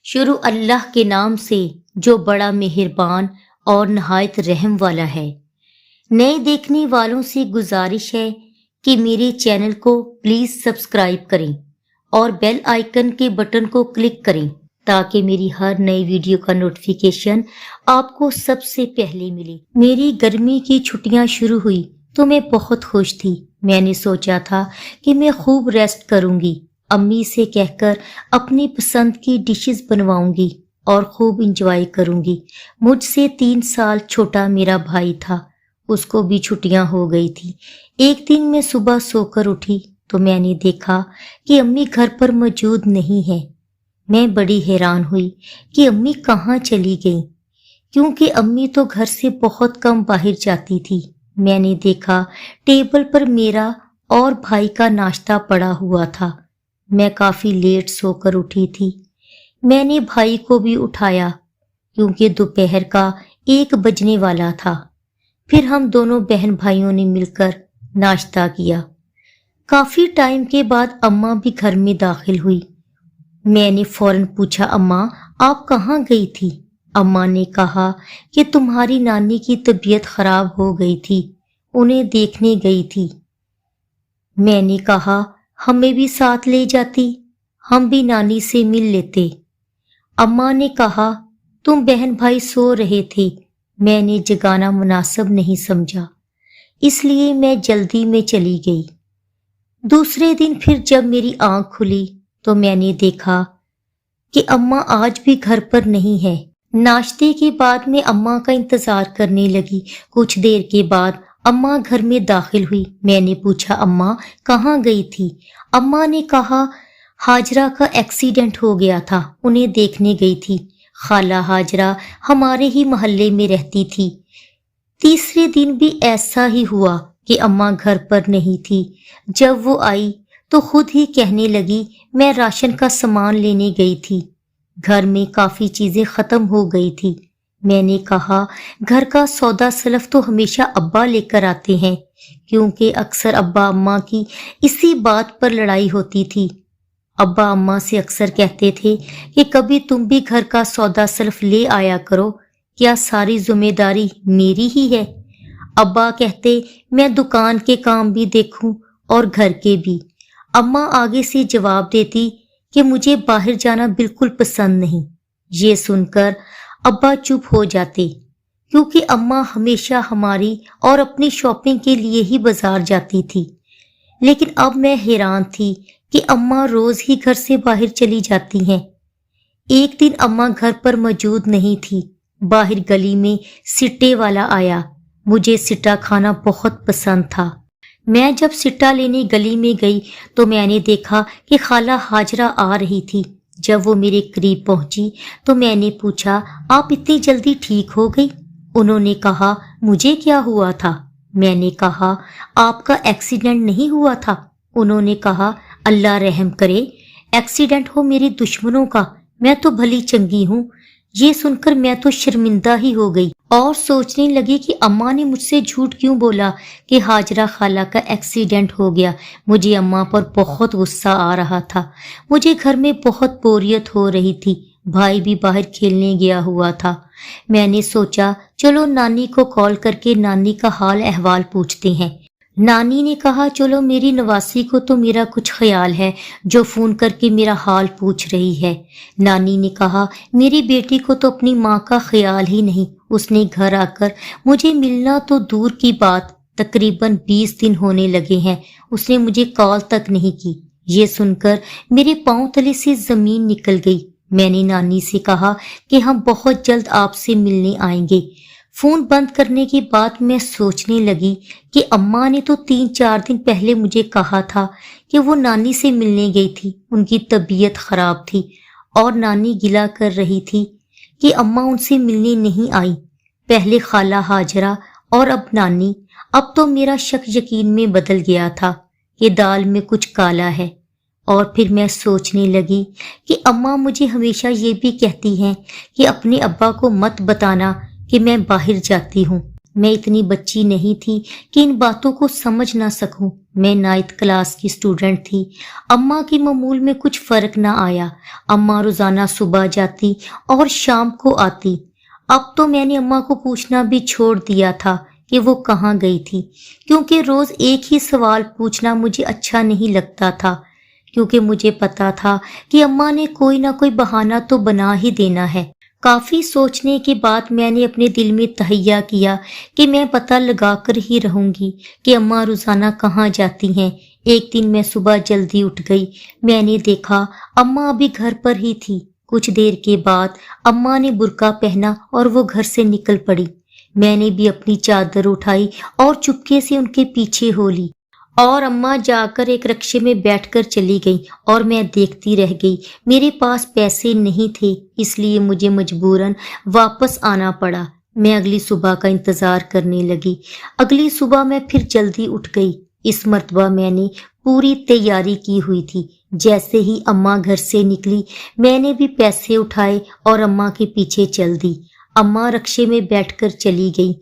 शुरू अल्लाह के नाम से जो बड़ा मेहरबान और नहायत रहम वाला है। नए देखने वालों से गुजारिश है कि मेरे चैनल को प्लीज सब्सक्राइब करें और बेल आइकन के बटन को क्लिक करें ताकि मेरी हर नई वीडियो का नोटिफिकेशन आपको सबसे पहले मिले। मेरी गर्मी की छुट्टियां शुरू हुई तो मैं बहुत खुश थी। मैंने सोचा था कि मैं खूब रेस्ट करूंगी, अम्मी से कहकर अपनी पसंद की डिशेस बनवाऊंगी और खूब इंजॉय करूंगी। मुझसे 3 साल छोटा मेरा भाई था, उसको भी छुट्टियां हो गई थी। एक दिन मैं सुबह सोकर उठी तो मैंने देखा कि अम्मी घर पर मौजूद नहीं है। मैं बड़ी हैरान हुई कि अम्मी कहाँ चली गई, क्योंकि अम्मी तो घर से बहुत कम बाहर जाती थी। मैंने देखा टेबल पर मेरा और भाई का नाश्ता पड़ा हुआ था। मैं काफी लेट सोकर उठी थी। मैंने भाई को भी उठाया क्योंकि दोपहर का 1 बजने वाला था। फिर हम दोनों बहन भाइयों ने मिलकर नाश्ता किया। काफी टाइम के बाद अम्मा भी घर में दाखिल हुई। मैंने फौरन पूछा, अम्मा आप कहाँ गई थी? अम्मा ने कहा कि तुम्हारी नानी की तबीयत खराब हो गई थी, उन्हें देखने गई थी। मैंने कहा हमें भी साथ ले जाती, हम भी नानी से मिल लेते। अम्मा ने कहा तुम बहन भाई सो रहे थे, मैंने जगाना मुनासिब नहीं समझा, इसलिए मैं जल्दी में चली गई। दूसरे दिन फिर जब मेरी आंख खुली तो मैंने देखा कि अम्मा आज भी घर पर नहीं है। नाश्ते के बाद मैं अम्मा का इंतजार करने लगी। कुछ देर के बाद अम्मा घर में दाखिल हुई। मैंने पूछा अम्मा कहाँ गई थी? अम्मा ने कहा हाजरा का एक्सीडेंट हो गया था, उन्हें देखने गई थी। खाला हाजरा हमारे ही मोहल्ले में रहती थी। तीसरे दिन भी ऐसा ही हुआ कि अम्मा घर पर नहीं थी। जब वो आई तो खुद ही कहने लगी मैं राशन का सामान लेने गई थी, घर में काफी चीजें खत्म हो गई थी। मैंने कहा घर का सौदा सलफ तो हमेशा अब्बा लेकर आते हैं, क्योंकि अक्सर अब्बा अम्मा की इसी बात पर लड़ाई होती थी। अब्बा अम्मा से अक्सर कहते थे कि कभी तुम भी घर का सौदा सलफ ले आया करो, क्या सारी जिम्मेदारी मेरी ही है? अब्बा कहते मैं दुकान के काम भी देखूं और घर के भी। अम्मा आगे से जवाब देती कि मुझे बाहर जाना बिल्कुल पसंद नहीं। ये सुनकर अब्बा चुप हो जाते, क्योंकि अम्मा हमेशा हमारी और अपनी शॉपिंग के लिए ही बाजार जाती थी। लेकिन अब मैं हैरान थी कि अम्मा रोज ही घर से बाहर चली जाती हैं। एक दिन अम्मा घर पर मौजूद नहीं थी। बाहर गली में सिट्टे वाला आया। मुझे सिट्टा खाना बहुत पसंद था। मैं जब सिट्टा लेने गली में गई तो मैंने देखा कि खाला हाजरा आ रही थी। जब वो मेरे करीब पहुंची तो मैंने पूछा आप इतनी जल्दी ठीक हो गई? उन्होंने कहा मुझे क्या हुआ था? मैंने कहा आपका एक्सीडेंट नहीं हुआ था? उन्होंने कहा अल्लाह रहम करे, एक्सीडेंट हो मेरे दुश्मनों का, मैं तो भली चंगी हूँ। ये सुनकर मैं तो शर्मिंदा ही हो गई और सोचने लगी कि अम्मा ने मुझसे झूठ क्यों बोला कि हाजरा खाला का एक्सीडेंट हो गया। मुझे अम्मा पर बहुत गुस्सा आ रहा था। मुझे घर में बहुत बोरियत हो रही थी। भाई भी बाहर खेलने गया हुआ था। मैंने सोचा चलो नानी को कॉल करके नानी का हाल अहवाल पूछते हैं। नानी ने कहा चलो मेरी नवासी को तो मेरा कुछ ख्याल है जो फोन करके मेरा हाल पूछ रही है। नानी ने कहा मेरी बेटी को तो अपनी माँ का ख्याल ही नहीं, उसने घर आकर मुझे मिलना तो दूर की बात, तकरीबन 20 दिन होने लगे हैं उसने मुझे कॉल तक नहीं की। ये सुनकर मेरे पांव तले से जमीन निकल गई। मैंने नानी से कहा कि हम बहुत जल्द आपसे मिलने आएंगे। फोन बंद करने के बाद मैं सोचने लगी कि अम्मा ने तो 3-4 दिन पहले मुझे कहा था कि वो नानी से मिलने गई थी, उनकी तबीयत खराब थी और नानी गिला कर रही थी कि अम्मा उनसे मिलने नहीं आई। पहले खाला हाजरा और अब नानी। अब तो मेरा शक यकीन में बदल गया था कि दाल में कुछ काला है। और फिर मैं सोचने लगी कि अम्मा मुझे हमेशा ये भी कहती हैं कि अपने अब्बा को मत बताना कि मैं बाहर जाती हूँ। मैं इतनी बच्ची नहीं थी कि इन बातों को समझ ना सकूं। मैं 9th क्लास की स्टूडेंट थी। अम्मा की मामूल में कुछ फर्क ना आया। अम्मा रोजाना सुबह जाती और शाम को आती। अब तो मैंने अम्मा को पूछना भी छोड़ दिया था कि वो कहाँ गई थी, क्योंकि रोज एक ही सवाल पूछना मुझे अच्छा नहीं लगता था, क्योंकि मुझे पता था कि अम्मा ने कोई ना कोई बहाना तो बना ही देना है। काफी सोचने के बाद मैंने अपने दिल में तहैया किया कि मैं पता लगाकर ही रहूंगी कि अम्मा रोजाना कहाँ जाती हैं। एक दिन मैं सुबह जल्दी उठ गई। मैंने देखा अम्मा अभी घर पर ही थी। कुछ देर के बाद अम्मा ने बुर्का पहना और वो घर से निकल पड़ी। मैंने भी अपनी चादर उठाई और चुपके से उनके पीछे हो ली और अम्मा जाकर एक रिक्शे में बैठकर चली गई और मैं देखती रह गई। मेरे पास पैसे नहीं थे, इसलिए मुझे मजबूरन वापस आना पड़ा। मैं अगली सुबह का इंतजार करने लगी। अगली सुबह मैं फिर जल्दी उठ गई। इस मर्तबा मैंने पूरी तैयारी की हुई थी। जैसे ही अम्मा घर से निकली, मैंने भी पैसे उठाए और अम्मा के पीछे चल दी। अम्मा रिक्शे में बैठकर चली गई।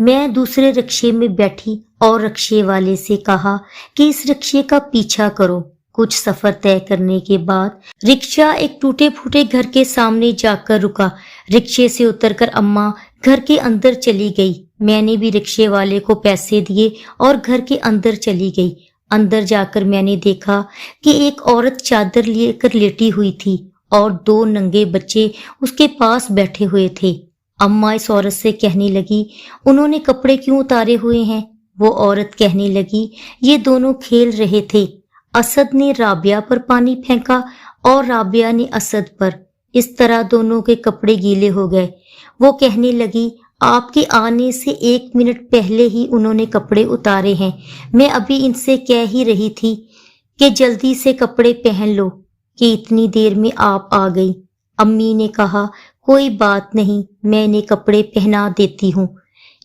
मैं दूसरे रिक्शे में बैठी और रिक्शे वाले से कहा कि इस रिक्शे का पीछा करो। कुछ सफर तय करने के बाद रिक्शा एक टूटे फूटे घर के सामने जाकर रुका। रिक्शे से उतरकर अम्मा घर के अंदर चली गई। मैंने भी रिक्शे वाले को पैसे दिए और घर के अंदर चली गई। अंदर जाकर मैंने देखा कि एक औरत चादर लेकर लेटी हुई थी और 2 नंगे बच्चे उसके पास बैठे हुए थे। अम्मा इस औरत से कहने लगी, उन्होंने कपड़े क्यों उतारे हुए हैं? वो औरत कहने लगी, ये दोनों खेल रहे थे। असद ने राबिया पर पानी फेंका और राबिया ने असद पर। इस तरह दोनों के कपड़े गीले हो गए। वो कहने लगी, आपके आने से 1 मिनट पहले ही उन्होंने कपड़े उतारे हैं। मैं अभी इनसे कह ही रही थी कि जल्दी से कपड़े पहन लो कि इतनी देर में आप आ गई। अम्मी ने कहा, कोई बात नहीं, मैं इन्हें कपड़े पहना देती हूँ।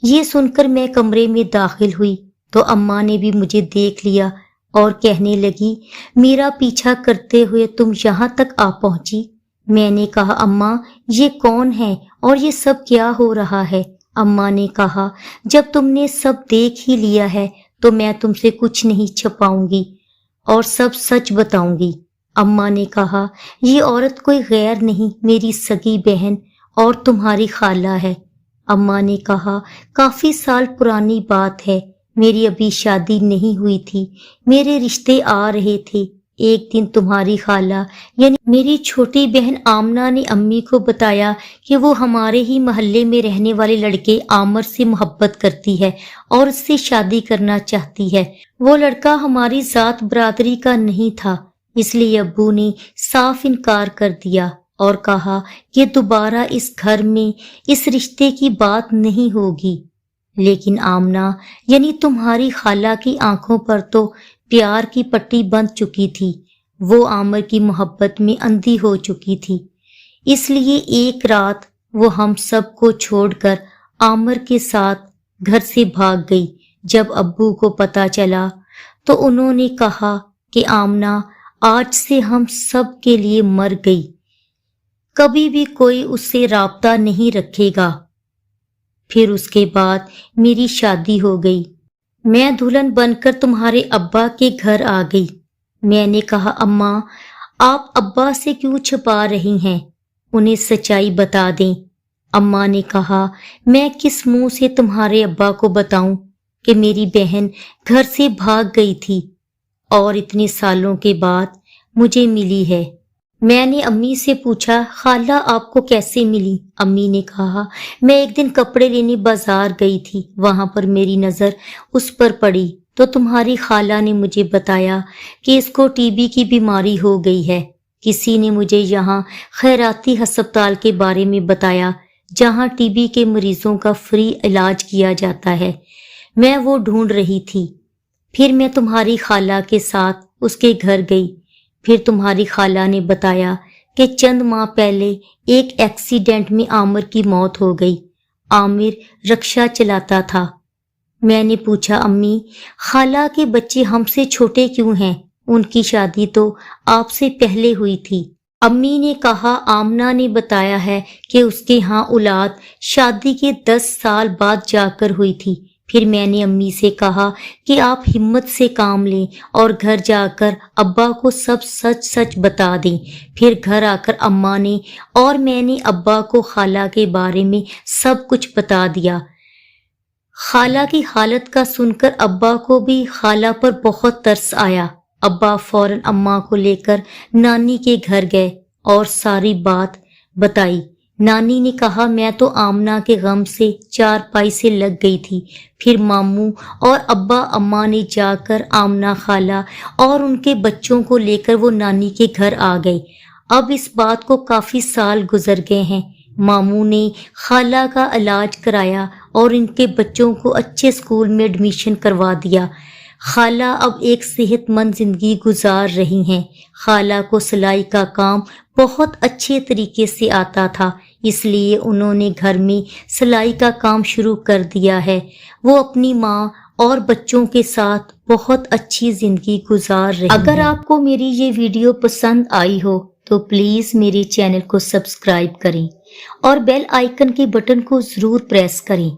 ये सुनकर मैं कमरे में दाखिल हुई तो अम्मा ने भी मुझे देख लिया और कहने लगी, मेरा पीछा करते हुए तुम यहाँ तक आ पहुंची। मैंने कहा, अम्मा ये कौन है और ये सब क्या हो रहा है? अम्मा ने कहा, जब तुमने सब देख ही लिया है तो मैं तुमसे कुछ नहीं छुपाऊंगी और सब सच बताऊंगी। अम्मा ने कहा, ये औरत कोई गैर नहीं, मेरी सगी बहन और तुम्हारी खाला है। अम्मा ने कहा, काफी साल पुरानी बात है, मेरी अभी शादी नहीं हुई थी, मेरे रिश्ते आ रहे थे। एक दिन तुम्हारी खाला यानी मेरी छोटी बहन आमना ने अम्मी को बताया कि वो हमारे ही मोहल्ले में रहने वाले लड़के आमर से मोहब्बत करती है और उससे शादी करना चाहती है। वो लड़का हमारी जात बरादरी का नहीं था, इसलिए अब्बू ने साफ इनकार कर दिया और कहा कि दोबारा इस घर में इस रिश्ते की बात नहीं होगी। लेकिन आमना यानी तुम्हारी खाला की आंखों पर तो प्यार की पट्टी बंध चुकी थी। वो आमर की मोहब्बत में अंधी हो चुकी थी। इसलिए एक रात वो हम सब को छोड़कर आमर के साथ घर से भाग गई। जब अब्बू को पता चला तो उन्होंने कहा कि आमना आज से हम सब के लिए मर गई, कभी भी कोई उससे राब्ता नहीं रखेगा। फिर उसके बाद मेरी शादी हो गई। मैं दुल्हन बनकर तुम्हारे अब्बा के घर आ गई। मैंने कहा, अम्मा आप अब्बा से क्यों छुपा रही हैं? उन्हें सच्चाई बता दें। अम्मा ने कहा, मैं किस मुंह से तुम्हारे अब्बा को बताऊं कि मेरी बहन घर से भाग गई थी और इतने सालों के बाद मुझे मिली है। मैंने अम्मी से पूछा, खाला आपको कैसे मिली? अम्मी ने कहा, मैं एक दिन कपड़े लेने बाजार गई थी, वहां पर मेरी नजर उस पर पड़ी तो तुम्हारी खाला ने मुझे बताया कि इसको टीबी की बीमारी हो गई है। किसी ने मुझे यहाँ खैराती अस्पताल के बारे में बताया जहाँ टीबी के मरीजों का फ्री इलाज किया जाता है। मैं वो ढूंढ रही थी। फिर मैं तुम्हारी खाला के साथ उसके घर गई। फिर तुम्हारी खाला ने बताया कि चंद माह पहले एक एक्सीडेंट में आमिर की मौत हो गई। आमिर रिक्शा चलाता था। मैंने पूछा, अम्मी खाला के बच्चे हमसे छोटे क्यों हैं? उनकी शादी तो आपसे पहले हुई थी। अम्मी ने कहा, आमना ने बताया है कि उसके यहाँ औलाद शादी के 10 साल बाद जाकर हुई थी। پھر میں نے امی سے کہا کہ آپ ہمت سے کام لیں اور گھر جا کر ابا کو سب سچ سچ بتا دیں۔ پھر گھر آ کر اماں نے اور میں نے ابا کو خالہ کے بارے میں سب کچھ بتا دیا۔ خالہ کی حالت کا سن کر ابا کو بھی خالہ پر بہت ترس آیا۔ ابا فوراً اماں کو لے کر نانی کے گھر گئے اور ساری بات بتائی۔ نانی نے کہا میں تو آمنہ کے غم سے چارپائی سے لگ گئی تھی۔ پھر ماموں اور ابا اماں نے جا کر آمنہ خالہ اور ان کے بچوں کو لے کر وہ نانی کے گھر آ گئے۔ اب اس بات کو کافی سال گزر گئے ہیں۔ ماموں نے خالہ کا علاج کرایا اور ان کے بچوں کو اچھے اسکول میں ایڈمیشن کروا دیا۔ خالہ اب ایک صحت مند زندگی گزار رہی ہیں۔ خالہ کو سلائی کا کام بہت اچھے طریقے سے آتا تھا، اس لیے انہوں نے گھر میں سلائی کا کام شروع کر دیا ہے۔ وہ اپنی ماں اور بچوں کے ساتھ بہت اچھی زندگی گزار رہی ہیں۔ اگر آپ کو میری یہ ویڈیو پسند آئی ہو تو پلیز میرے چینل کو سبسکرائب کریں اور بیل آئیکن کے بٹن کو ضرور پریس کریں۔